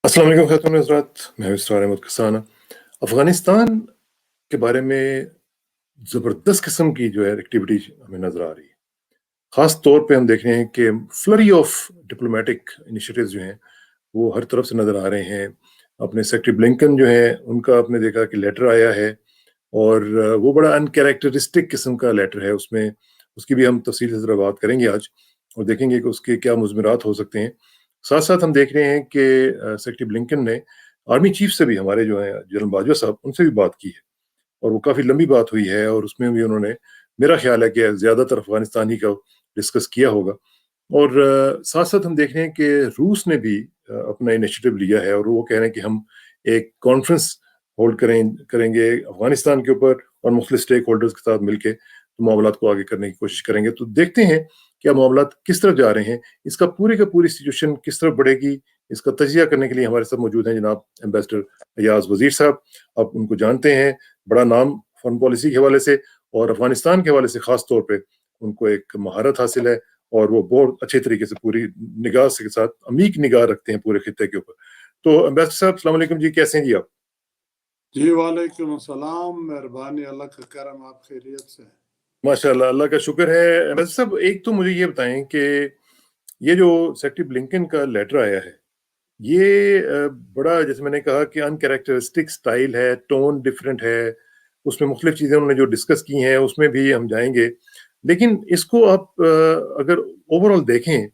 अस्सलाम वालेकुम ख़ातून हज़रात, मैं हूं इसरार अहमद कसाना। अफ़गानिस्तान के बारे में ज़बरदस्त किस्म की जो है एक्टिविटी हमें नज़र आ रही है। ख़ास तौर पे हम देख रहे हैं कि फ्लरी ऑफ डिप्लोमेटिक इनिशिएटिव्स जो हैं वो हर तरफ से नज़र आ रहे हैं। अपने सेक्रेटरी ब्लिंकन जो है उनका आपने देखा कि लेटर आया है और वो बड़ा अनकैरेक्टरिस्टिक किस्म का लेटर है। उसमें उसकी भी हम तफसील से ज़रा बात करेंगे आज और देखेंगे कि उसके क्या मुज़मिरात हो सकते हैं। साथ साथ हम देख रहे हैं कि सेक्रेटरी ब्लिंकन ने आर्मी चीफ से भी, हमारे जो हैं जनरल बाजवा साहब, उनसे भी बात की है और वो काफ़ी लंबी बात हुई है और उसमें भी उन्होंने, मेरा ख्याल है कि ज़्यादातर अफगानिस्तान ही का डिस्कस किया होगा। और साथ साथ हम देख रहे हैं कि रूस ने भी अपना इनिशिएटिव लिया है और वो कह रहे हैं कि हम एक कॉन्फ्रेंस होल्ड करेंगे अफगानिस्तान के ऊपर और मुख्तलिफ स्टेक होल्डर्स के साथ मिलकर तो मामलात को आगे करने की कोशिश करेंगे। तो देखते हैं क्या मामलात किस तरफ जा रहे हैं, इसका पूरी का पूरी सिचुएशन किस तरफ बढ़ेगी। इसका तजिया करने के लिए हमारे साथ मौजूद हैं जनाब एम्बेसडर अयाज वजीर साहब। आप उनको जानते हैं, बड़ा नाम फॉरेन पॉलिसी के हवाले से और अफगानिस्तान के हवाले से खास तौर पे उनको एक महारत हासिल है और वो बहुत अच्छे तरीके से पूरी निगाह के साथ अमीक निगाह रखते हैं पूरे खित्ते के ऊपर। तो एम्बेसडर साहब अस्सलाम वालेकुम जी, कैसे हैं जी आप? जी वालेकुम अस्सलाम, मेहरबानी, अल्लाह का करम, आप खैरियत से? माशाल्लाह, अल्लाह का शुक्र है। एम्बेसडर साहब एक तो मुझे ये बताएं कि ये जो सेक्रेटरी ब्लिंकन का लेटर आया है ये बड़ा, जैसे मैंने कहा कि अनकैरेक्टरिस्टिक स्टाइल है, टोन डिफरेंट है, उसमें मुख्तलिफ चीज़ें उन्होंने जो डिस्कस की हैं उसमें भी हम जाएंगे। लेकिन इसको आप अगर ओवरऑल देखें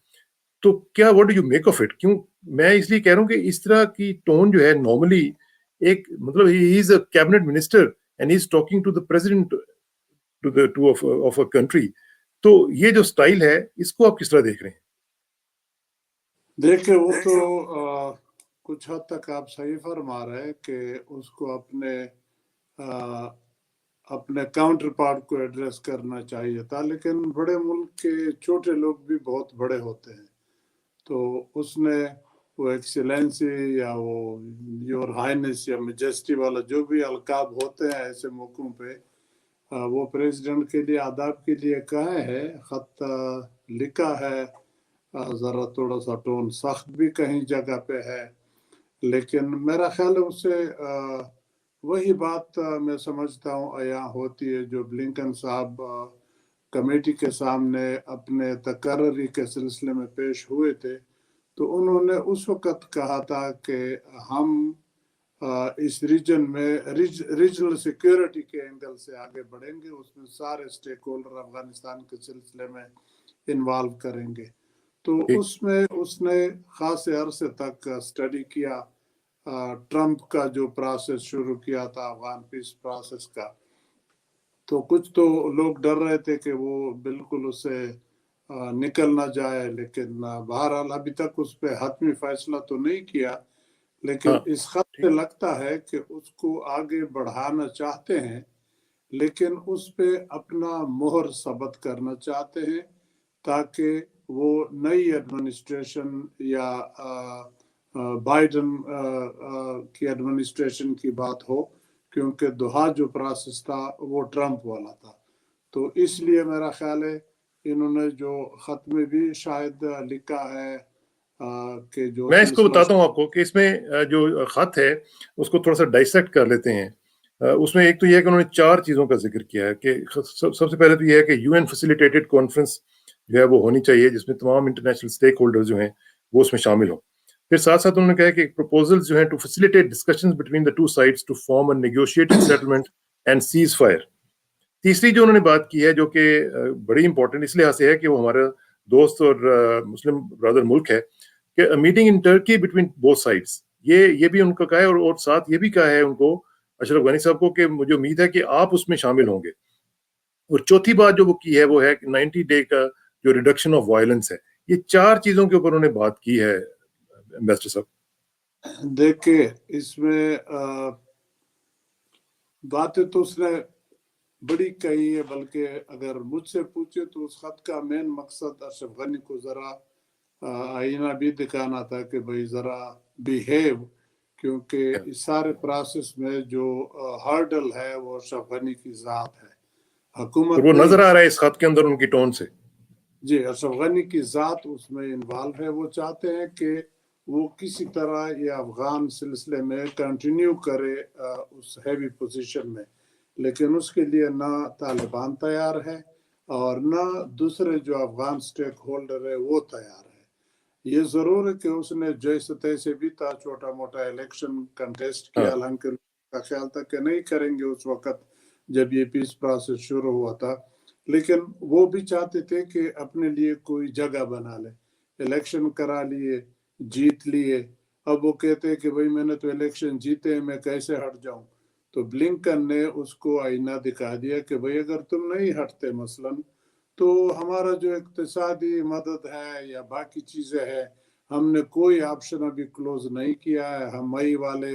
तो क्या, what do you make of it? क्यों मैं इसलिए कह रहा हूँ कि इस तरह की टोन जो है नॉर्मली एक, मतलब he is a cabinet minister and he is talking to the president, to the to of a country. तो ये जो स्टाइल है इसको आप किस तरह देख रहे हैं? देखिए वो तो कुछ हद तक आप सही फरमा रहे हैं कि उसको आ, अपने काउंटर पार्ट को एड्रेस करना चाहिए था, लेकिन बड़े मुल्क के छोटे लोग भी बहुत बड़े होते हैं। तो उसने वो एक्सीलेंसी या वो योर हाइनेस या मेजेस्टी वाला जो भी अलकाब होते हैं ऐसे मौकों पे, वो प्रेसिडेंट के लिए आदाब के लिए कहा है, खत लिखा है। ज़रा थोड़ा सा टोन सख्त भी कहीं जगह पे है, लेकिन मेरा ख्याल है उससे वही बात मैं समझता हूँ यहाँ होती है जो ब्लिंकन साहब कमेटी के सामने अपने तकर्री के सिलसिले में पेश हुए थे। तो उन्होंने उस वक़्त कहा था कि हम इस रीजन में रीजनल सिक्योरिटी के एंगल से आगे बढ़ेंगे, उसमें सारे स्टेक होल्डर अफगानिस्तान के सिलसिले में इन्वॉल्व करेंगे। तो ठीक। उसमें उसने खासे अरसे तक स्टडी किया, ट्रंप का जो प्रोसेस शुरू किया था अफगान पीस प्रोसेस का। तो कुछ तो लोग डर रहे थे कि वो बिल्कुल उससे निकल ना जाए, लेकिन बहरहाल अभी तक उस पर हतमी फैसला तो नहीं किया, लेकिन हाँ, इस खत से लगता है कि उसको आगे बढ़ाना चाहते हैं, लेकिन उस पे अपना मोहर सबत करना चाहते हैं ताकि वो नई एडमिनिस्ट्रेशन या बाइडन की एडमिनिस्ट्रेशन की बात हो, क्योंकि दोहा जो प्रोसेस था वो ट्रंप वाला था। तो इसलिए मेरा ख्याल है इन्होंने जो खत में भी शायद लिखा है कि जो मैं इसको सिलसिला। बताता हूँ आपको कि इसमें जो खत है उसको थोड़ा सा डाइसेक्ट कर लेते हैं। उसमें एक तो यह है कि उन्होंने चार चीज़ों का जिक्र किया है कि सबसे पहले तो यह है कि यूएन फैसिलिटेटेड कॉन्फ्रेंस जो है वो होनी चाहिए जिसमें तमाम इंटरनेशनल स्टेक होल्डर्स जो हैं वो उसमें शामिल हों। फिर साथ साथ उन्होंने कहा कि प्रपोजल्स जो हैं to facilitate discussions between the two sides to form a negotiated settlement and ceasefire. तीसरी जो उन्होंने बात की है जो कि बड़ी इंपॉर्टेंट इस लिहाज से है कि वो हमारा दोस्त और मुस्लिम ब्रदर मुल्क है, कि meeting in Turkey between both sides, ये भी उनका कहा है और साथ ये भी कहा है उनको, अशरफ गनी साहब को, कि मुझे उम्मीद है कि आप उसमें शामिल होंगे। और चौथी बात जो वो की है वो है कि 90 डे का जो रिडक्शन ऑफ वायलेंस है। ये चार चीजों के ऊपर उन्होंने बात की है एम्बेसडर साहब। देखिए इसमें बातें तो उसने बड़ी कही है, बल्कि अगर मुझसे पूछे तो उस खत का मेन मकसद अशरफ गनी को ज़रा आईना भी दिखाना था कि भाई ज़रा बिहेव, क्योंकि इस सारे प्रोसेस में जो हर्डल है वो अशरफ गनी की ज़ात है। हुकूमत वो नहीं नजर आ है। रहा है इस खत के अंदर उनकी टोन से। जी, अशरफ गनी की ज़ात उसमें इन्वॉल्व है। वो चाहते हैं कि वो किसी तरह ये अफगान सिलसिले में कंटिन्यू करे उस हैवी पोजीशन में, लेकिन उसके लिए ना तालिबान तैयार है और ना दूसरे जो अफगान स्टेक होल्डर है वो तैयार है। ये ज़रूर है कि उसने जैसे तैसे भी था छोटा मोटा इलेक्शन कंटेस्ट किया, हाँ, हालांकि का ख्याल था कि नहीं करेंगे उस वक्त जब ये पीस प्रोसेस शुरू हुआ था, लेकिन वो भी चाहते थे कि अपने लिए कोई जगह बना ले। इलेक्शन करा लिए, जीत लिए, अब वो कहते हैं कि भाई मैंने तो इलेक्शन जीते हैं, मैं कैसे हट जाऊं। तो ब्लिंकन ने उसको आईना दिखा दिया कि भाई अगर तुम नहीं हटते मसलन, तो हमारा जो इक्तिसादी मदद है या बाकी चीज़ें हैं, हमने कोई ऑप्शन अभी क्लोज नहीं किया है। हम मई वाले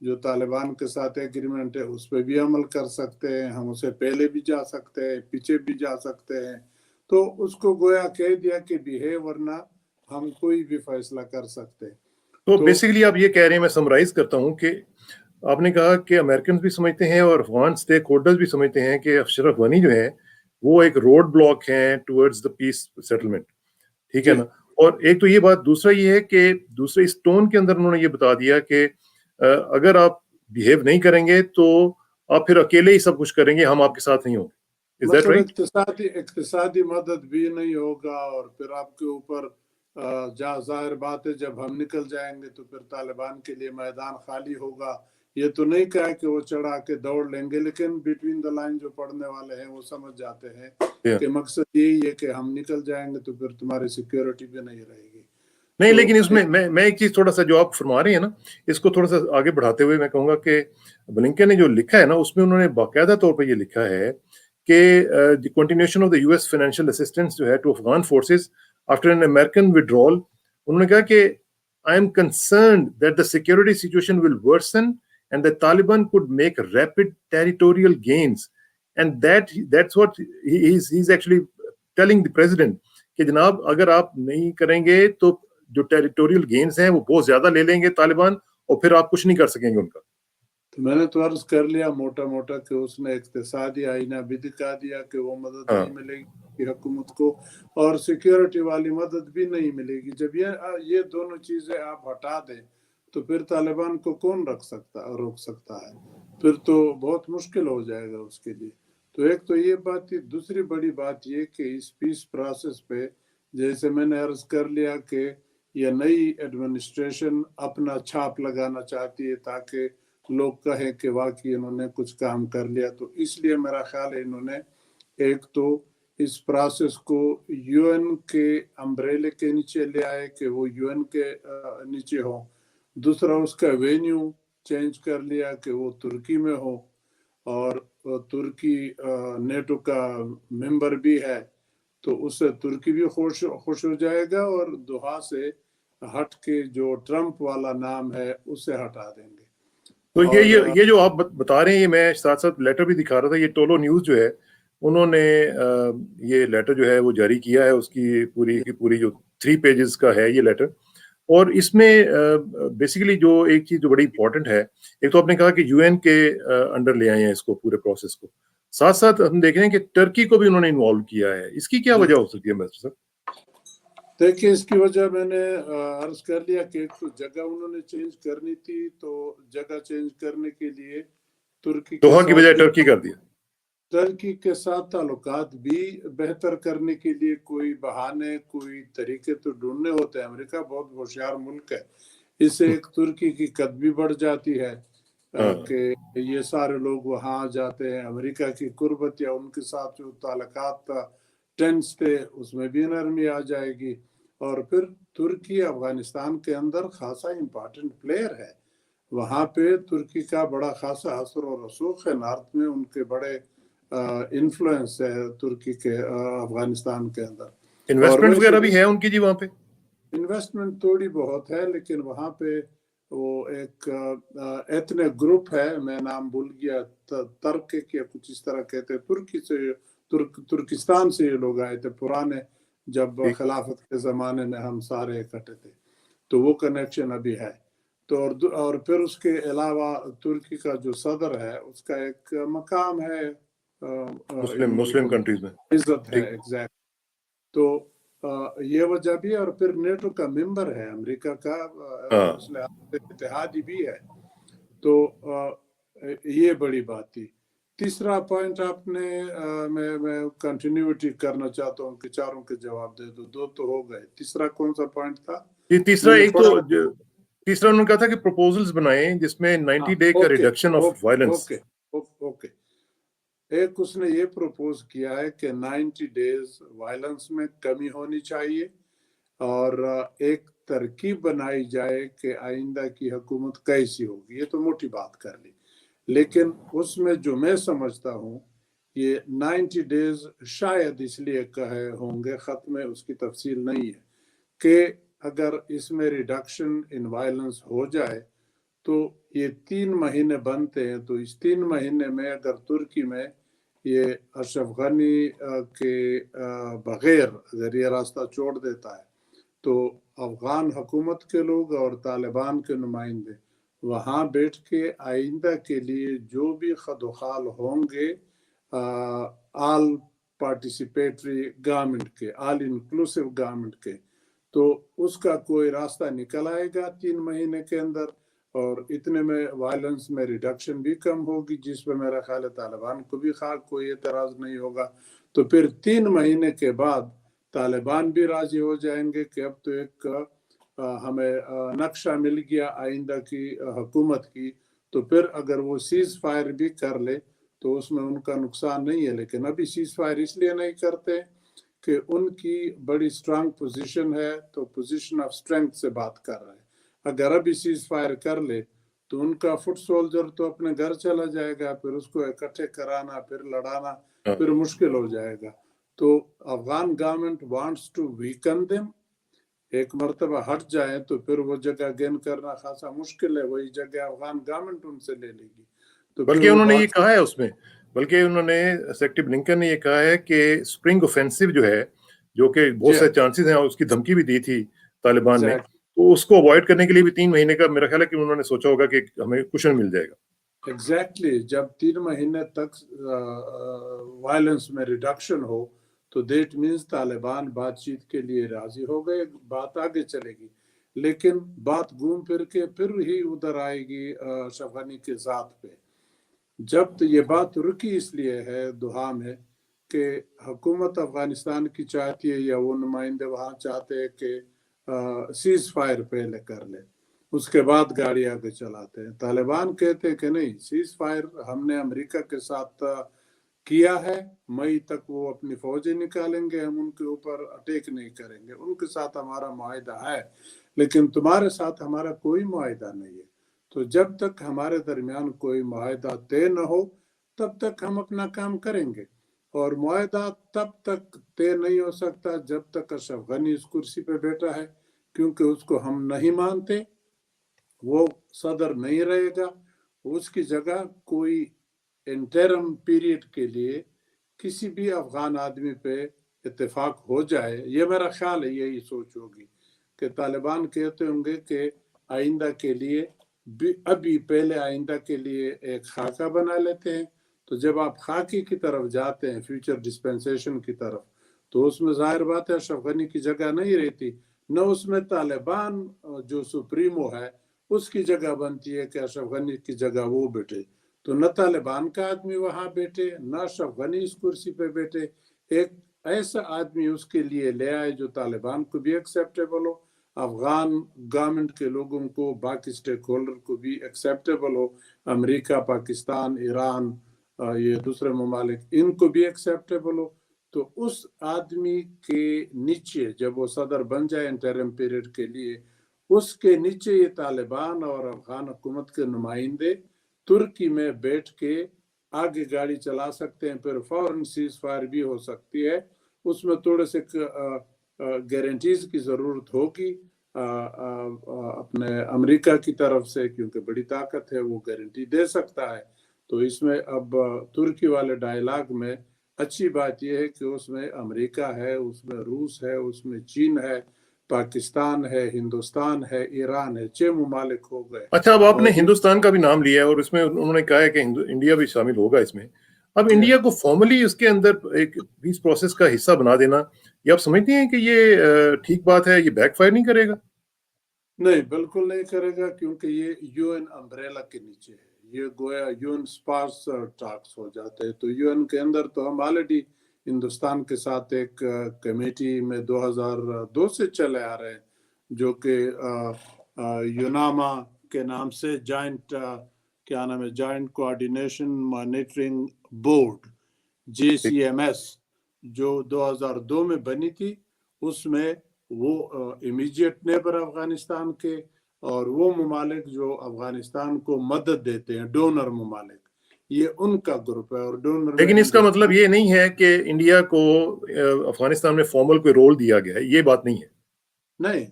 जो तालिबान के साथ एग्रीमेंट है उस पर भी अमल कर सकते हैं, हम उसे पहले भी जा सकते हैं, पीछे भी जा सकते हैं। तो उसको गोया कह दिया कि बिहेव, वरना हम कोई भी फैसला कर सकते हैं। तो तो बेसिकली आप ये कह रहे हैं, मैं समराइज करता हूं कि आपने कहा कि अमेरिकन भी समझते हैं और अफगान स्टेक होल्डर्स भी समझते हैं कि अशरफ गनी जो है वो एक रोड ब्लॉक है टुवर्ड्स द पीस सेटलमेंट, ठीक है जी, ना। और एक तो ये बात, दूसरा ये है कि दूसरे इस टोन के अंदर उन्होंने ये बता दिया कि अगर आप बिहेव नहीं करेंगे तो आप फिर अकेले ही सब कुछ करेंगे, हम आपके साथ नहीं होंगे। इज दैट मतलब राइट? इक्तिसादी मदद भी नहीं होगा और फिर आपके ऊपर जाहिर बात है जब हम निकल जाएंगे तो फिर तालिबान के लिए मैदान खाली होगा। ये तो नहीं कहा कि वो चढ़ा के दौड़ लेंगे, लेकिन बिटवीन द लाइन जो पढ़ने वाले हैं वो समझ जाते हैं कि मकसद यही है कि हम निकल जाएंगे तो फिर तुम्हारी सिक्योरिटी भी नहीं रहेगी। नहीं, तो लेकिन इसमें मैं एक चीज थोड़ा सा जो आप फरमा रहे हैं ना, इसको थोड़ा सा आगे बढ़ाते हुए मैं कहूंगा कि ब्लिंकन ने जो लिखा है ना उसमें उन्होंने बाकायदा तौर पर ये लिखा है कि the continuation of the US financial assistance जो है to Afghan forces after an American withdrawal, उन्होंने कहा कि I am concerned that the security situation will worsen and the Taliban could make rapid territorial gains and that's what he is actually telling the president कि जनाब अगर आप नहीं करेंगे तो जो टेरिटोरियल गेन्स हैं वो बहुत ज्यादा ले लेंगे तालिबान और फिर आप कुछ नहीं कर सकेंगे उनका। तो मैंने तो अर्ज कर लिया मोटा मोटा कि उसने इक्तिसादी आईना भी दिखा दिया कि वो मदद नहीं हाँ, मिलेगी हुकूमत को और सिक्योरिटी वाली मदद भी नहीं मिलेगी। जब ये दोनों चीजें आप हटा दें तो फिर तालिबान को कौन रोक सकता है? फिर तो बहुत मुश्किल हो जाएगा उसके लिए। तो एक तो ये बात थी। दूसरी बड़ी बात ये कि इस पीस प्रोसेस पे जैसे मैंने अर्ज कर लिया कि ये नई एडमिनिस्ट्रेशन अपना छाप लगाना चाहती है ताकि लोग कहें कि वाकई इन्होंने कुछ काम कर लिया। तो इसलिए मेरा ख्याल है इन्होंने एक तो इस प्रोसेस को यूएन के अम्ब्रेले के नीचे ले आए कि वो यूएन के नीचे हो। दूसरा उसका वेन्यू चेंज कर लिया कि वो तुर्की में हो और तुर्की नेटो का मेंबर भी है, तो उससे तुर्की भी खुश हो जाएगा और दोहा से हट के जो ट्रंप वाला नाम है उसे हटा देंगे। तो और ये जो आप बता रहे हैं, ये मैं साथ साथ लेटर भी दिखा रहा था, ये टोलो न्यूज जो है उन्होंने ये लेटर जो है वो जारी किया है, उसकी पूरी की पूरी जो 3 पेजेस का है ये लेटर। और इसमें बेसिकली जो एक चीज जो बड़ी इंपॉर्टेंट है, एक तो आपने कहा कि यूएन के अंडर ले आए हैं इसको पूरे प्रोसेस को, साथ साथ हम देख रहे हैं कि टर्की को भी उन्होंने इन्वॉल्व किया है। इसकी क्या जी, वजह हो सकती है मिस्टर सर? देखिए इसकी वजह मैंने अर्ज कर लिया कि एक तो जगह उन्होंने चेंज करनी थी, तो जगह चेंज करने के लिए तुर्की के दोहा की साथ बजाय भी टर्की कर दिया। टर्की के साथ ताल्लुकात भी बेहतर करने के लिए कोई बहाने कोई तरीके तो ढूंढने होते हैं। अमेरिका बहुत होशियार मुल्क है, इससे एक तुर्की की कद भी बढ़ जाती है हाँ, कि ये सारे लोग वहाँ जाते हैं। अमेरिका की कुर्बत या उनके साथ जो ताल्लुकात टेंस थे उसमें भी नरमी आ जाएगी। और फिर तुर्की अफगानिस्तान के अंदर खासा इम्पोर्टेंट प्लेयर है, वहाँ पे तुर्की का बड़ा खासा असर और रसूख है। नॉर्थ में उनके बड़े इन्फ्लुएंस है तुर्की के अफगानिस्तान के अंदर। और इन्वेस्टमेंट वैसे वगैरह भी भी है उनकी जी वहाँ पे। इन्वेस्टमेंट थोड़ी बहुत है, लेकिन वहाँ पे वो एक एथनिक ग्रुप है, मैं नाम भूल गया, तर्क या कुछ इस तरह कहते हैं। तुर्की से तुर्किस्तान से ये लोग आए थे पुराने, जब ठीक। खिलाफत के ज़माने में हम सारे इकट्ठे थे, तो वो कनेक्शन अभी है। तो और फिर उसके अलावा तुर्की का जो सदर है उसका एक मकाम है مسلم کنٹریز میں عزت ہے. ایگزیکٹ. تو یہ وجہ بھی ہے, اور پھر نیٹو کا ممبر ہے امریکہ کا, اتحادی بھی ہے. تو یہ بڑی بات تھی. تیسرا پوائنٹ آپ نے, میں کنٹینیوٹی کرنا چاہتا ہوں کہ چاروں کے جواب دے دو, 2 تو ہو گئے. تیسرا کون سا پوائنٹ تھا؟ تیسرا انہوں نے کہا تھا کہ پروپوزلز بنائیں جس میں 90 ڈے کا ریڈکشن آف وائلنس. اوکے. ایک اس نے یہ پروپوز کیا ہے کہ 90 ڈیز وائلنس میں کمی ہونی چاہیے, اور ایک ترکیب بنائی جائے کہ آئندہ کی حکومت کیسی ہوگی. یہ تو موٹی بات کر لی, لیکن اس میں جو میں سمجھتا ہوں یہ 90 ڈیز شاید اس لیے کہے ہوں گے, خط میں اس کی تفصیل نہیں ہے, کہ اگر اس میں ریڈکشن ان وائلنس ہو جائے تو یہ 3 مہینے بنتے ہیں. تو اس 3 مہینے میں اگر ترکی میں یہ اشرف غنی کے بغیر اگر یہ راستہ چھوڑ دیتا ہے تو افغان حکومت کے لوگ اور طالبان کے نمائندے وہاں بیٹھ کے آئندہ کے لیے جو بھی خد و خال ہوں گے آل پارٹیسپیٹری گورنمنٹ کے, آل انکلوسیو گورنمنٹ کے, تو اس کا کوئی راستہ نکل آئے گا 3 مہینے کے اندر, اور اتنے میں وائلنس میں ریڈکشن بھی کم ہوگی, جس پہ میرا خیال ہے طالبان کو بھی کوئی اعتراض نہیں ہوگا. تو پھر 3 مہینے کے بعد طالبان بھی راضی ہو جائیں گے کہ اب تو ایک ہمیں نقشہ مل گیا آئندہ کی حکومت کی. تو پھر اگر وہ سیز فائر بھی کر لے تو اس میں ان کا نقصان نہیں ہے. لیکن ابھی سیز فائر اس لیے نہیں کرتے کہ ان کی بڑی سٹرانگ پوزیشن ہے, تو پوزیشن آف سٹرینگتھ سے بات کر رہے ہیں. اگر ابھی سیز فائر کر لے تو ان کا فٹ سولجر تو اپنے گھر چلا جائے گا, پھر اس کو اکٹھے کرانا, پھر لڑانا, پھر مشکل ہو جائے گا. تو Afghan government wants to weaken them. ایک مرتبہ ہٹ جائیں تو پھر وہ جگہ گین کرنا خاصا مشکل ہے, وہی جگہ افغان گورنمنٹ ان سے لے لے گی. تو بلکہ انہوں نے یہ کہا ہے اس میں, بلکہ انہوں نے سیکٹری بلنکن نے یہ کہا ہے کہ اسپرنگ اوفینسو جو ہے, جو کہ بہت سے چانسز ہیں, اس کی دھمکی بھی دی تھی طالبان نے, تو اس کو اوائڈ کرنے کے لیے بھی 3 مہینے کا میرا خیال ہے کہ انہوں نے سوچا ہوگا کہ ہمیں کشن مل جائے گا. ایگزیکٹلی. جب 3 مہینے تک وائلنس میں ریڈکشن ہو تو دیٹ مینز طالبان بات چیت کے لیے راضی ہو گئے, بات آگے چلے گی. لیکن بات گھوم پھر کے پھر ہی ادھر آئے گی اشرف غنی کے ذات پہ. جب یہ بات رکی اس لیے ہے دوحہ میں کہ حکومت افغانستان کی چاہتی ہے, یا وہ نمائندے وہاں چاہتے ہیں کہ سیز فائر پہلے کر لے, اس کے بعد گاڑی آگے چلاتے ہیں. طالبان کہتے ہیں کہ نہیں, سیز فائر ہم نے امریکہ کے ساتھ کیا ہے, مئی تک وہ اپنی فوجیں نکالیں گے, ہم ان کے اوپر اٹیک نہیں کریں گے, ان کے ساتھ ہمارا معاہدہ ہے, لیکن تمہارے ساتھ ہمارا کوئی معاہدہ نہیں ہے. تو جب تک ہمارے درمیان کوئی معاہدہ طے نہ ہو تب تک ہم اپنا کام کریں گے. اور معاہدہ تب تک طے نہیں ہو سکتا جب تک اشرف غنی اس کرسی پہ بیٹھا ہے, کیونکہ اس کو ہم نہیں مانتے, وہ صدر نہیں رہے گا. اس کی جگہ کوئی انٹرم پیریڈ کے لیے کسی بھی افغان آدمی پہ اتفاق ہو جائے, یہ میرا خیال ہے, یہی سوچ ہوگی کہ طالبان کہتے ہوں گے کہ آئندہ کے لیے ابھی پہلے آئندہ کے لیے ایک خاکہ بنا لیتے ہیں. تو جب آپ خاکی کی طرف جاتے ہیں, فیوچر ڈسپینسیشن کی طرف, تو اس میں ظاہر بات ہے اشرف غنی کی جگہ نہیں رہتی, نہ اس میں طالبان جو سپریمو ہے اس کی جگہ بنتی ہے کہ اشرف غنی کی جگہ وہ بیٹھے. تو نہ طالبان کا آدمی وہاں بیٹھے, نہ اشرف غنی اس کرسی پہ بیٹھے. ایک ایسا آدمی اس کے لیے لے آئے جو طالبان کو بھی ایکسیپٹیبل ہو, افغان گورنمنٹ کے لوگوں کو, باقی سٹیک ہولڈر کو بھی ایکسیپٹیبل ہو, امریکہ, پاکستان, ایران, یہ دوسرے ممالک, ان کو بھی ایکسیپٹیبل ہو. تو اس آدمی کے نیچے جب وہ صدر بن جائے انٹرم پیریڈ کے لیے, اس کے نیچے یہ طالبان اور افغان حکومت کے نمائندے ترکی میں بیٹھ کے آگے گاڑی چلا سکتے ہیں. پھر فوراً سیز فائر بھی ہو سکتی ہے. اس میں تھوڑے سے گارنٹیز کی ضرورت ہوگی اپنے امریکہ کی طرف سے, کیونکہ بڑی طاقت ہے, وہ گارنٹی دے سکتا ہے. تو اس میں اب ترکی والے ڈائلاگ میں اچھی بات یہ ہے کہ اس میں امریکہ ہے, اس میں روس ہے, اس میں چین ہے, پاکستان ہے, ہندوستان ہے, ایران ہے, 6 ممالک ہو گئے. اچھا, اب آپ نے ہندوستان کا بھی نام لیا ہے, اور اس میں انہوں نے کہا ہے کہ انڈیا بھی شامل ہوگا اس میں. اب انڈیا کو فارملی اس کے اندر ایک پیس پروسیس کا حصہ بنا دینا، یہ آپ سمجھتے ہیں کہ یہ ٹھیک بات ہے، یہ بیک فائر نہیں کرے گا؟ نہیں، بالکل نہیں کرے گا، کیونکہ یہ یو این امبریلا کے نیچے ہے، یہ گویا یو این سپارس ٹاکس ہو جاتے ہیں۔ تو یو این کے اندر تو ہم آلریڈی ہندوستان کے ساتھ ایک کمیٹی میں 2002 سے چلے آ رہے ہیں، جو کہ یوناما کے نام سے جوائنٹ کیا نام ہے، جوائنٹ کوآرڈینیشن مانیٹرنگ بورڈ، جی سی ایم ایس، جو 2002 میں بنی تھی۔ اس میں وہ امیجیٹ نیبر افغانستان کے اور وہ ممالک جو افغانستان کو مدد دیتے ہیں، ڈونر ممالک، یہ ان کا گروپ ہے۔ اور ڈونر میں لیکن اس کا مطلب یہ نہیں ہے کہ انڈیا کو افغانستان میں فارمل کوئی رول دیا گیا ہے، یہ بات نہیں ہے۔ نہیں،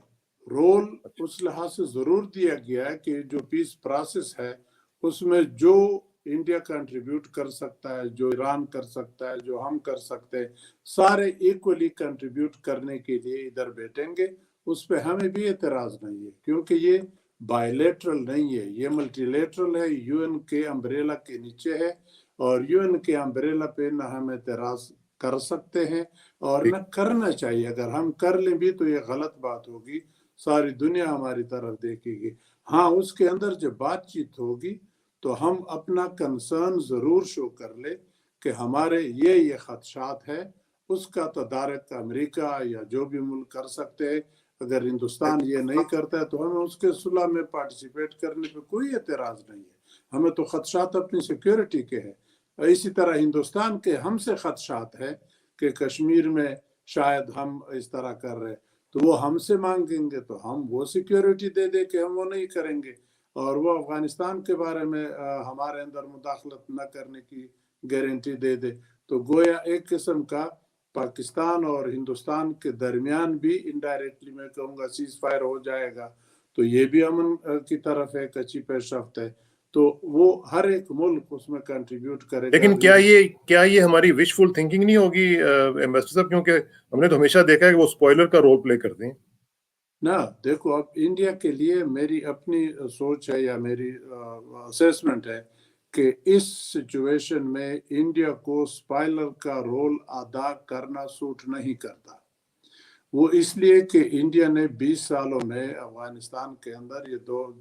رول اس لحاظ سے ضرور دیا گیا ہے کہ جو پیس پروسیس ہے اس میں جو انڈیا کنٹریبیوٹ کر سکتا ہے، جو ایران کر سکتا ہے، جو ہم کر سکتے ہیں، سارے ایکولی کنٹریبیوٹ کرنے کے لیے ادھر بیٹھیں گے۔ اس پہ ہمیں بھی اعتراض نہیں ہے، کیونکہ یہ بائی لیٹرل نہیں ہے، یہ ملٹی لیٹرل ہے، یو این کے امبریلا کے نیچے ہے، اور یو این کے امبریلا پہ نہ ہم اعتراض کر سکتے ہیں اور نہ کرنا چاہیے۔ اگر ہم کر لیں بھی تو یہ غلط بات ہوگی، ساری دنیا ہماری طرف دیکھے گی۔ ہاں، اس کے اندر جب بات چیت ہوگی تو ہم اپنا کنسرن ضرور شو کر لیں کہ ہمارے یہ خدشات ہے، اس کا تدارک امریکہ یا جو بھی ملک کر سکتے ہیں۔ اگر ہندوستان یہ نہیں کرتا ہے تو ہمیں اس کے صلح میں پارٹیسپیٹ کرنے پہ کوئی اعتراض نہیں ہے۔ ہمیں تو خدشات اپنی سیکیورٹی کے ہیں، اسی طرح ہندوستان کے ہم سے خدشات ہیں کہ کشمیر میں شاید ہم اس طرح کر رہے، تو وہ ہم سے مانگیں گے تو ہم وہ سیکیورٹی دے دے کہ ہم وہ نہیں کریں گے، اور وہ افغانستان کے بارے میں ہمارے اندر مداخلت نہ کرنے کی گارنٹی دے دے۔ تو گویا ایک قسم کا پاکستان اور ہندوستان کے درمیان بھی انڈائریکٹلی میں کہوں گا سیز فائر ہو جائے گا، تو یہ بھی امن کی طرف ایک اچھی پیش رفت ہے۔ تو وہ ہر ایک ملک اس میں کنٹریبیوٹ کرے گا۔ لیکن کیا یہ ہماری وش فل تھنکنگ نہیں ہوگی ایمبیسڈر صاحب؟ کیونکہ ہم نے تو ہمیشہ دیکھا ہے کہ وہ اسپوائلر کا رول پلے کرتے ہیں۔ نہ دیکھو، اب انڈیا کے لیے میری اپنی سوچ ہے یا میری اسیسمنٹ ہے کہ اس سچویشن میں انڈیا کو اسپائلر کا رول ادا کرنا سوٹ نہیں کرتا۔ وہ اس لیے کہ انڈیا نے 20 سالوں میں افغانستان کے اندر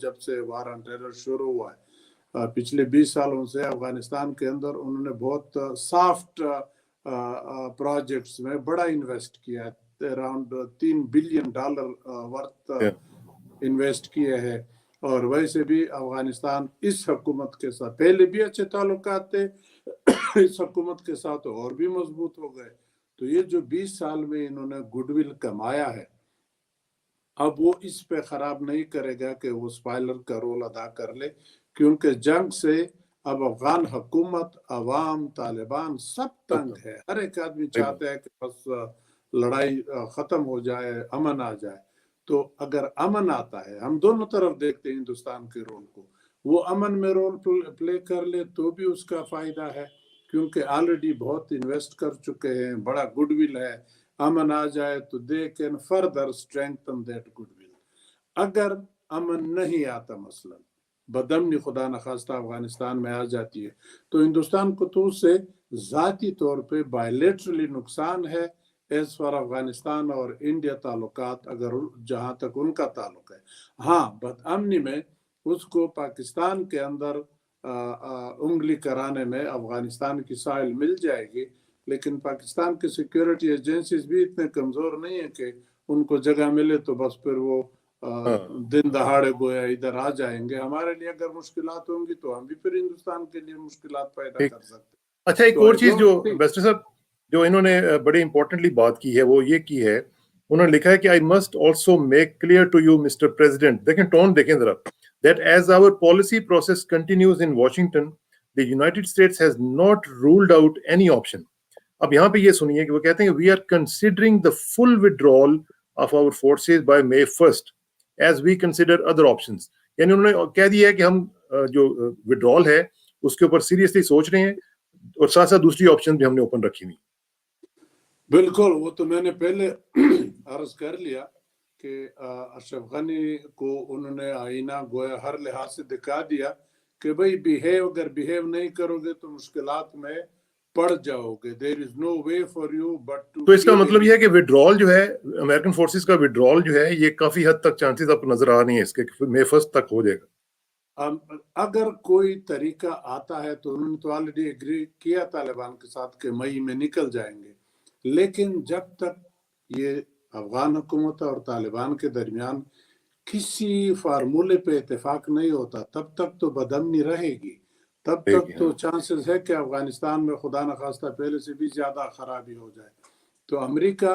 جب سے وار آن ٹیرر شروع ہوا ہے، پچھلے 20 سالوں سے افغانستان کے اندر انہوں نے بہت سافٹ پروجیکٹس میں بڑا انویسٹ کیا ہے، اراؤنڈ $3 بلین ورتھ انویسٹ کیے ہیں۔ اور ویسے بھی افغانستان اس حکومت کے ساتھ پہلے بھی اچھے تعلقات تھے، اس حکومت کے ساتھ اور بھی مضبوط ہو گئے۔ تو یہ جو 20 سال میں انہوں نے گڈ ول کمایا ہے، اب وہ اس پہ خراب نہیں کرے گا کہ وہ اسپائلر کا رول ادا کر لے، کیونکہ جنگ سے اب افغان حکومت، عوام، طالبان سب تنگ ہے۔ ہر ایک آدمی چاہتا ہے کہ بس لڑائی ختم ہو جائے، امن آ جائے۔ تو اگر امن آتا ہے، ہم دونوں طرف دیکھتے ہیں ہندوستان کے رول کو، وہ امن میں رول پلے کر لے تو بھی اس کا فائدہ ہے، کیونکہ آلریڈی بہت انویسٹ کر چکے ہیں، بڑا گڈ ول ہے۔ امن آ جائے تو they can further strengthen that goodwill. اگر امن نہیں آتا، مثلا بدمنی خدا نخواستہ افغانستان میں آ جاتی ہے، تو ہندوستان کو تو اس سے ذاتی طور پہ بائیلیٹرلی نقصان ہے ایز فار افغانستان اور انڈیا تعلقات، اگر جہاں تک ان کا تعلق ہے۔ ہاں، بدامنی میں اس کو پاکستان کے اندر انگلی کرانے میں افغانستان کی سائل مل جائے گی، لیکن پاکستان کی سیکیورٹی ایجنسیز بھی اتنے کمزور نہیں ہیں کہ ان کو جگہ ملے تو بس پھر وہ دن دہاڑے گویا ادھر آ جائیں گے۔ ہمارے لیے اگر مشکلات ہوں گی تو ہم بھی پھر ہندوستان کے لیے مشکلات پیدا کر سکتے ہیں۔ اچھا، ایک اور چیز جو ایمبیسڈر صاحب جو انہوں نے بڑے امپورٹنٹلی بات کی ہے وہ یہ کی ہے، انہوں نے لکھا ہے کہ I must also make clear to you mister president, دیکھیں ٹون دیکھیں ذرا، that is our policy process continues in Washington the United States has not ruled out any option۔ اب یہاں پہ یہ سنیے کہ وہ کہتے ہیں we are considering the full withdrawal of our forces by May 1st as we consider other options۔ یعنی انہوں نے کہہ دیا ہے کہ ہم جو withdrawal ہے اس کے اوپر سیریسلی سوچ رہے ہیں، اور ساتھ ساتھ دوسری آپشن بھی ہم نے اوپن رکھی ہوئی۔ بالکل، وہ تو میں نے پہلے عرض کر لیا کہ اشرف غنی کو انہوں نے آئینہ گویا ہر لحاظ سے دکھا دیا کہ بھئی اگر بیہیو نہیں کرو گے تو مشکلات میں पड़ जाओगे. There is no way for you but to. تو اس کا مطلب یہ ہے کہ withdrawal جو ہے امریکن فورسز کا withdrawal جو ہے یہ کافی حد تک چانسز آپ کو نظر آ نہیں ہے اس کے مئی 1 تک ہو جائے گا. اگر کوئی طریقہ آتا ہے تو انہوں نے تو آلریڈی ایگری کیا طالبان کے ساتھ کہ مئی میں نکل جائیں گے, لیکن جب تک یہ افغان حکومت اور طالبان کے درمیان کسی فارمولے پہ اتفاق نہیں ہوتا تب تک تو بدامنی رہے گی, تب تک تو چانسز ہے کہ افغانستان میں خدا نخواستہ پہلے سے بھی زیادہ خرابی ہو جائے. تو امریکہ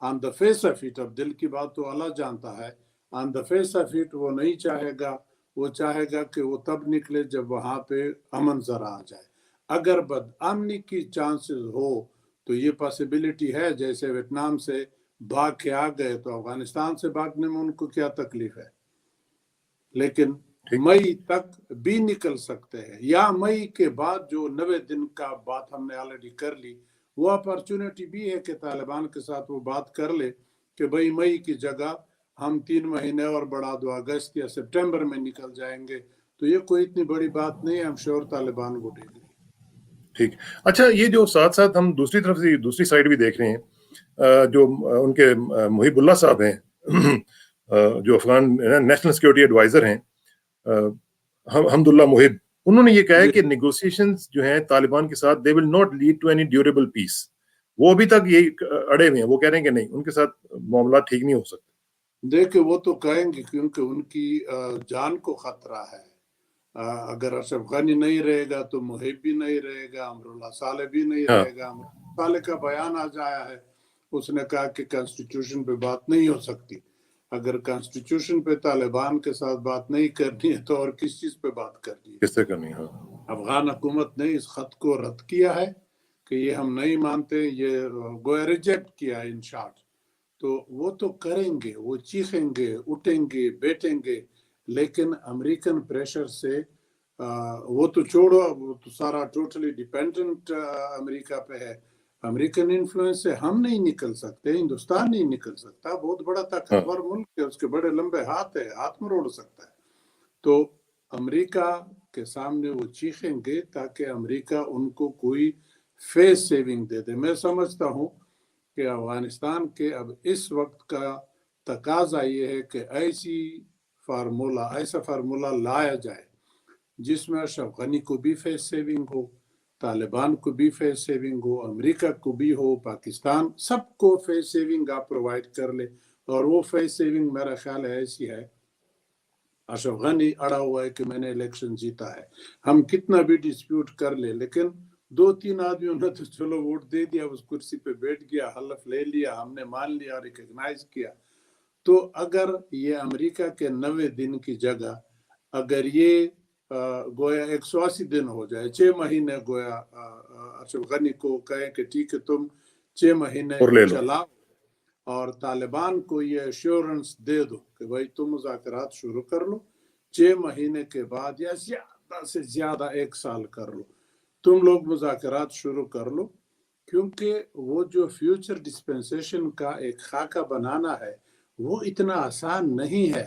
آن دا فیس آف اٹ, اب دل کی بات تو اللہ جانتا ہے, آن دا فیس آف اٹ وہ نہیں چاہے گا, وہ چاہے گا کہ وہ تب نکلے جب وہاں پہ امن ذرا آ جائے. اگر بدامنی کی چانسز ہو تو یہ پاسبلٹی ہے, جیسے ویتنام سے بھاگ کے آ گئے تو افغانستان سے بھاگنے میں ان کو کیا تکلیف ہے, لیکن مئی تک بھی نکل سکتے ہیں, یا مئی کے بعد جو 90 دن کا بات ہم نے آلریڈی کر لی, وہ اپرچونٹی بھی ہے کہ طالبان کے ساتھ وہ بات کر لے کہ بھئی مئی کی جگہ ہم 3 مہینے اور بڑھا دو, اگست یا سپٹمبر میں نکل جائیں گے. تو یہ کوئی اتنی بڑی بات نہیں ہے, ہم شور طالبان ووٹ ایگری. ٹھیک. اچھا, یہ جو ساتھ ساتھ ہم دوسری طرف سے دوسری سائڈ بھی دیکھ رہے ہیں, جو ان کے محیب اللہ صاحب ہیں جو افغان نیشنل سیکورٹی ایڈوائزر ہیں, حمداللہ محب, انہوں نے یہ کہا ہے کہ نیگوسیشنز جو ہیں طالبان کے ساتھ they will not lead to any durable peace. وہ ابھی تک یہی اڑے ہوئے ہیں, وہ کہہ رہے ہیں کہ نہیں, ان کے ساتھ معاملات ٹھیک نہیں ہو سکتے. دیکھیں وہ تو کہیں گے کیونکہ ان کی جان کو خطرہ ہے. اگر اشرف غنی نہیں رہے گا تو محب بھی نہیں رہے گا, امراللہ صالح بھی نہیں رہے گا. صالح کا بیان آ جایا ہے, اس نے کہا کہ کانسٹیٹیوشن پہ بات نہیں ہو سکتی. اگر کانسٹیٹیوشن پہ طالبان کے ساتھ بات نہیں کرنی ہے تو اور کس چیز پہ بات کرنی ہے, کس سے کرنی ہے. افغان حکومت نے اس خط کو رد کیا ہے کہ یہ ہم نہیں مانتے, یہ گویا ریجیکٹ کیا ہے ان شارٹ. تو وہ تو کریں گے, وہ چیخیں گے, اٹھیں گے, بیٹھیں گے, لیکن امریکن پریشر سے وہ تو چھوڑو, وہ تو سارا ٹوٹلی ڈیپینڈنٹ امریکہ پہ ہے. امریکن انفلوئنس سے ہم نہیں نکل سکتے, ہندوستان نہیں نکل سکتا, بہت بڑا طاقتور ملک ہے, اس کے بڑے لمبے ہاتھ ہے, ہاتھ مروڑ سکتا ہے. تو امریکہ کے سامنے وہ چیخیں گے تاکہ امریکہ ان کو کوئی فیس سیونگ دے دے. میں سمجھتا ہوں کہ افغانستان کے اب اس وقت کا تقاضا یہ ہے کہ ایسا فارمولا لایا جائے جس میں اشرف غنی کو بھی فیس سیونگ ہو, طالبان کو بھی فیس سیونگ ہو, امریکہ کو بھی ہو, پاکستان, سب کو فیس سیونگ آپ پرووائڈ کر لے. اور وہ فیس سیونگ میرا خیال ہے ایسی ہے, اشرف غنی اڑا ہوا ہے کہ میں نے الیکشن جیتا ہے, ہم کتنا بھی ڈسپیوٹ کر لے, لیکن 2-3 آدمیوں نے تو چلو ووٹ دے دیا, اس کرسی پہ بیٹھ گیا, حلف لے لیا, ہم نے مان لیا, ریکگنائز کیا. تو اگر یہ امریکہ کے 90 دن کی جگہ اگر یہ گویا 180 دن ہو جائے, 6 مہینے, گویا اشرف غنی کو کہے کہ ٹھیک ہے تم 6 مہینے چلاؤ, اور طالبان کو یہ ایشورنس دے دو کہ بھائی تم مذاکرات شروع کر لو, 6 مہینے کے بعد یا زیادہ سے زیادہ 1 سال کر لو, تم لوگ مذاکرات شروع کر لو. کیونکہ وہ جو فیوچر ڈسپنسیشن کا ایک خاکہ بنانا ہے وہ اتنا آسان نہیں ہے.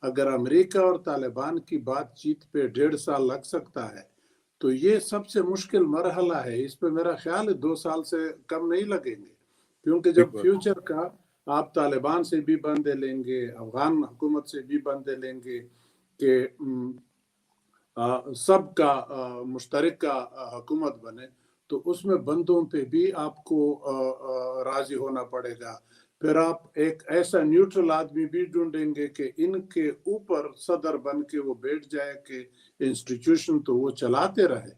اگر امریکہ اور طالبان کی بات چیت پہ 1.5 سال لگ سکتا ہے تو یہ سب سے مشکل مرحلہ ہے. اس پہ میرا خیال ہے 2 سال سے کم نہیں لگیں گے, کیونکہ جب فیوچر کا آپ طالبان سے بھی بندے لیں گے, افغان حکومت سے بھی بندے لیں گے کہ سب کا مشترکہ حکومت بنے, تو اس میں بندوں پہ بھی آپ کو راضی ہونا پڑے گا. پھر آپ ایک ایسا نیوٹرل آدمی بھی ڈھونڈیں گے کہ ان کے اوپر صدر بن کے وہ بیٹھ جائے کہ انسٹیٹیوشن تو وہ چلاتے رہے.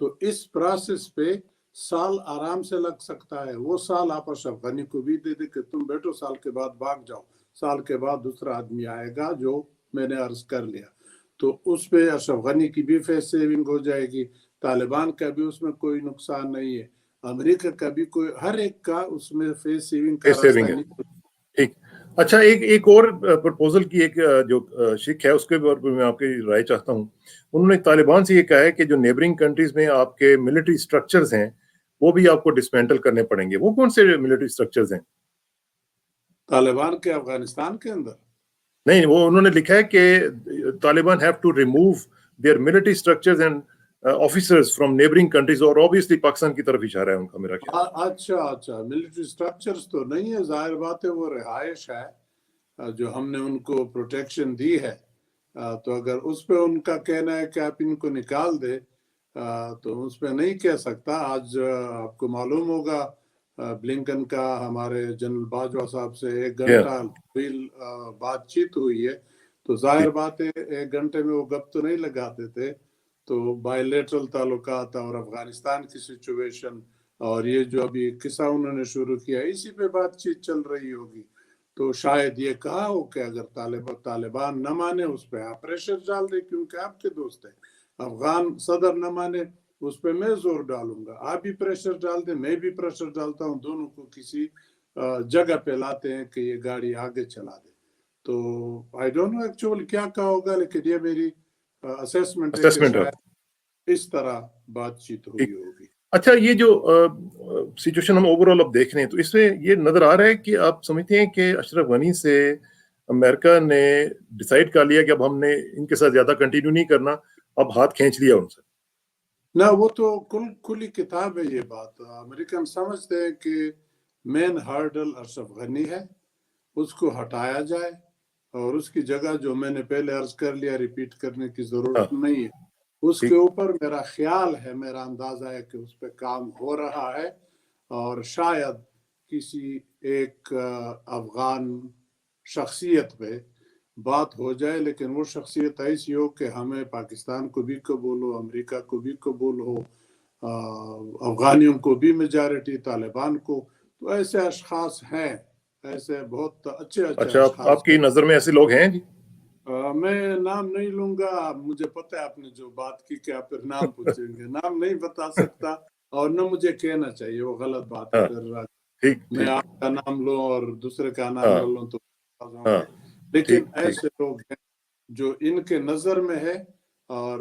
تو اس پروسیس پہ سال آرام سے لگ سکتا ہے. وہ سال آپ اشرف غنی کو بھی دے دے کہ تم بیٹھو, سال کے بعد بھاگ جاؤ, سال کے بعد دوسرا آدمی آئے گا جو میں نے عرض کر لیا. تو اس پہ اشرف غنی کی بھی فیس سیونگ ہو جائے گی, طالبان کا بھی اس میں کوئی نقصان نہیں ہے, امریکہ کا بھی کوئی, ہر ایک کا اس میں فیس سیونگ کا راستہ نہیں. ٹھیک. اچھا, ایک اور پرپوزل کی ایک جو شک ہے اس کے بارے میں آپ کی رائے چاہتا ہوں. انہوں نے طالبان سے یہ کہا ہے کہ جو نیبرنگ کنٹریز میں آپ کے ملٹری سٹرکچرز ہیں وہ بھی آپ کو ڈسمینٹل کرنے پڑیں گے. وہ کون سے ملٹری سٹرکچرز ہیں طالبان کے افغانستان کے اندر؟ نہیں, وہ انہوں نے لکھا ہے کہ طالبان have to remove their military structures and officers from neighbouring countries, और ऑब्वियसली पाकिस्तान की तरफ इशारा है उनका, मेरा ख्याल। अच्छा, मिलिट्री स्ट्रक्चर्स तो नहीं है, जाहिर बात है वो रिहाइश है जो हमने उनको प्रोटेक्शन दी है। तो अगर उस पे उनका कहना है कि आप इनको निकाल दे, तो उस पे नहीं कह सकता। आज आपको मालूम होगा ब्लिंकन का हमारे जनरल बाजवा साहब से 1 घंटा बातचीत हुई है, तो जाहिर बात है 1 घंटे में वो गप तो नहीं लगाते थे। तो बायलैटरल ताल्लुकात और अफगानिस्तान की सिचुएशन और ये जो अभी किस्सा उन्होंने शुरू किया, इसी पे बातचीत चल रही होगी। तो शायद ये कहा हो कि अगर तालिबान न माने उस पर आप प्रेशर डाल दे, क्योंकि आपके दोस्त हैं। अफगान सदर न माने उस पर मैं जोर डालूंगा, आप भी प्रेशर डाल दे, मैं भी प्रेशर डालता हूँ, दोनों को किसी जगह पे लाते हैं कि ये गाड़ी आगे चला दे। तो आई डोंट नो एक्चुअली क्या कहा होगा, लेकिन ये मेरी असेसमेंट है कि शायद इस तरह बातचीत हुई होगी। अच्छा, ये जो सिचुएशन हम ओवरऑल अब देख रहे हैं, तो इसमें ये नजर आ रहा है कि आप समझते हैं कि अशरफ गनी से अमेरिका ने डिसाइड कर लिया कि अब हमने इनके साथ ज्यादा कंटिन्यू नहीं करना, अब हाथ खींच लिया उनसे? ना, वो तो खुली किताब है ये बात। अमेरिकन समझते हैं कि मेन हर्डल अशरफ गनी है, उसको हटाया जाए और उसकी जगह, जो मैंने पहले अर्ज कर लिया, रिपीट करने की जरूरत नहीं है, उसके ऊपर मेरा ख्याल है, मेरा अंदाजा है कि उस पर काम हो रहा है। और शायद किसी एक अफगान शख्सियत पे बात हो जाए, लेकिन वो शख्सियत ऐसी हो कि हमें पाकिस्तान को भी कबूल हो, अमेरिका को भी कबूल हो, अफगानियों को भी मेजॉरिटी, तालिबान को। तो ऐसे अशखास हैं, ऐसे बहुत अच्छे अच्छा, आपकी नजर में ऐसे लोग हैं जी? मैं नाम नहीं लूंगा, मुझे पता है आपने जो बात की कि आप फिर नाम पूछेंगे। नाम नहीं बता सकता और न मुझे कहना चाहिए, वो गलत बात है। फिर मैं आपका नाम लूं और दूसरे का नाम न लूं तो लेकिन ऐसे लोग हैं जो इनके नजर में है और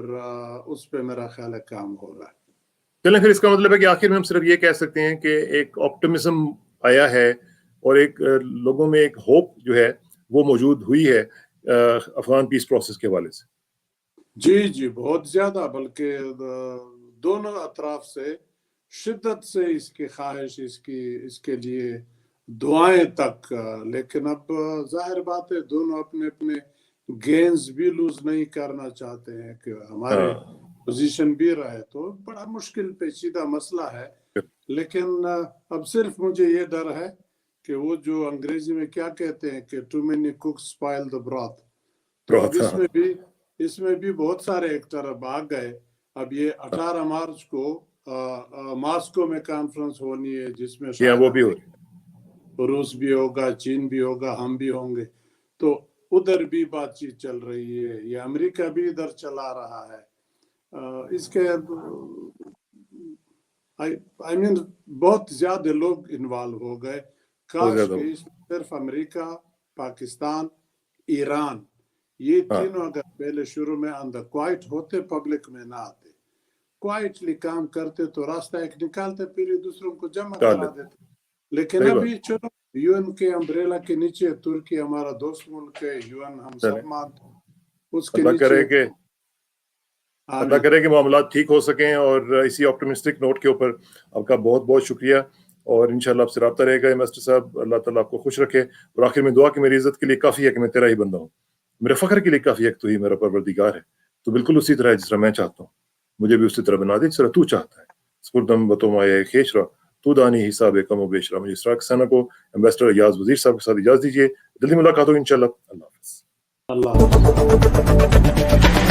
उस पे मेरा ख्याल है काम हो रहा है। चलें, फिर इसका मतलब है कि आखिर में हम सिर्फ ये कह सकते हैं कि एक ऑप्टिमिज्म आया है और एक लोगों में एक होप जो है वो मौजूद हुई है अफगान पीस प्रोसेस के हवाले से। जी, बहुत ज्यादा, बल्कि दोनों अतराफ से शिद्दत से इसकी ख्वाहिश, इसके लिए दुआएं तक। लेकिन अब जाहिर बात है दोनों अपने अपने गेंस भी लूज नहीं करना चाहते हैं कि हमारे पोजीशन भी रहे, तो बड़ा मुश्किल पेचीदा मसला है। लेकिन अब सिर्फ मुझे ये डर है कि वो जो अंग्रेजी में क्या कहते हैं कि too many cooks spoil the broth, तो अब इसमें भी बहुत सारे एक्टर अब आ गए। अब ये 18 मार्च को मॉस्को में कॉन्फ्रेंस होनी है, जिसमें वो भी हो, रूस भी होगा, चीन भी होगा, हम भी होंगे, तो उधर भी बातचीत चल रही है। ये अमेरिका भी इधर चला रहा है। इसके आई मीन बहुत ज्यादा लोग इन्वॉल्व हो गए। काश कि इसमें सिर्फ अमेरिका, पाकिस्तान, ईरान, ये तीनों अगर पहले शुरू में अंदर क्वाइट होते, पब्लिक में ना आते, क्वाइटली काम करते, तो रास्ता एक निकालते, फिर दूसरों को जमा करा देते। लेकिन अभी चलो यूएन के अम्ब्रेला के नीचे, तुर्की हमारा दोस्त मुल्क है, यूएन हम सब मानते, उसके नीचे अल्लाह करे कि मामला ठीक हो सकें। और इसी ऑप्टिमिस्टिक नोट के ऊपर आपका बहुत बहुत शुक्रिया, और इंशाल्लाह आपसे रब्ता रहेगा। इन्वेस्टर साहब, अल्लाह ताला आपको खुश रखे। और आखिर में दुआ कि मेरी इज्जत के लिए काफ़ी है कि मैं तेरा ही बंदा हूँ, मेरे फ़ख्र के लिए काफ़ी है कि तू ही मेरा परवरदिगार है। तो बिल्कुल उसी तरह जिस तरह मैं चाहता हूँ, मुझे भी उसी तरह बना दे जिस तरह तू चाहता है। स्पुरदम बतोमाए खेशरा तू दानी हिसाब कम व बेशरा। मुझे इसराक सना को एम्बेसडर अयाज वजीर साहब के साथ इजाज़त दीजिए। जल्दी मुलाकात होगी इंशाल्लाह। अल्लाह हाफ़िज़।